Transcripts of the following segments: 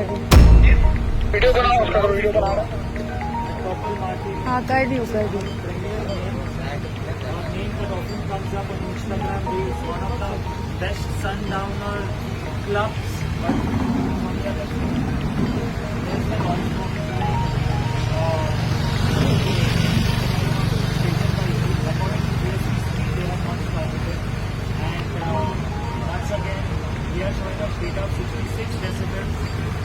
Video बनाओ, उसका video बनाओ। हाँ कर दी कर दी। name that often comes up on Instagram is one of the best sundowner clubs, but on the other hand, there's an also according to their speed, they are not targeted. And once again, we are showing a speed of 66 decibels.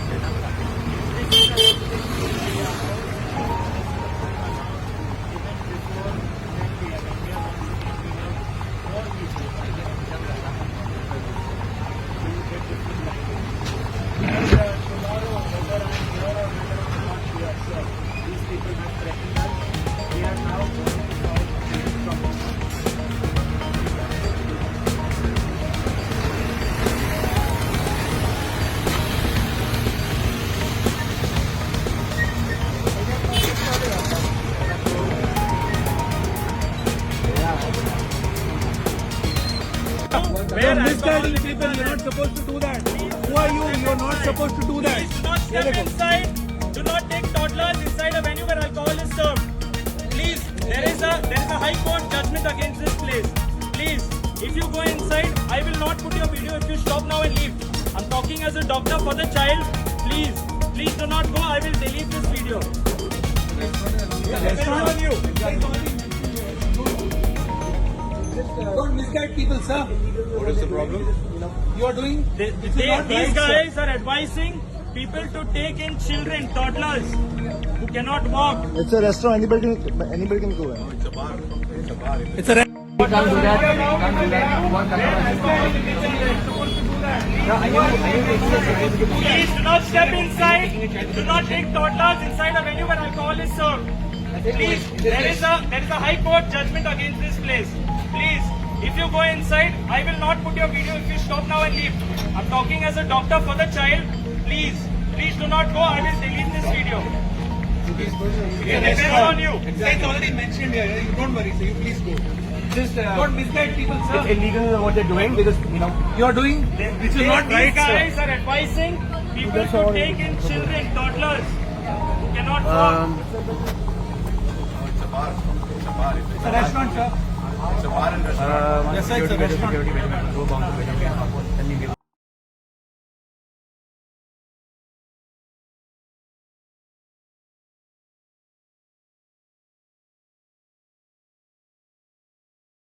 This is the even before 10 p.m. India wants to be more peaceful. To get different language. And tomorrow, whether I'm here or whether I'm not here, so these people have threatened us. We are now going to solve this problem. You're misguiding people. You're not supposed to do that. Who are you? You're not supposed to do that. Please do not step inside. Do not take toddlers inside a venue where alcohol is served. Please, there is a high court judgment against this place. Please, if you go inside, I will not put your video if you stop now and leave. I'm talking as a doctor for the child. Please do not go. I will delete this video. That's not on you. Don't misguide people, sir. What is the problem? You are doing. This is not These right, guys sir. are advising people to take in children, toddlers, who cannot walk. It's a restaurant. Anybody can go in. It's a bar. It's a bar. It's a. Please do not step inside. Do not take toddlers inside a venue where alcohol is served. Please, there is a high court judgment against this place. Please, if you go inside, I will not put your video if you stop now and leave. I'm talking as a doctor for the child. Please do not go. I will delete this video. It is on you. It's already mentioned here. You don't worry, sir. You please go. Don't misguide people, sir. It's illegal what they're doing because, You are doing. This is not right, These guys sir. are advising people to take in children, toddlers, who cannot walk. It's a bar. It's a bar. It's a restaurant, sir. It's a bar and restaurant. Yes, sir. It's a restaurant. Go bound to Then you give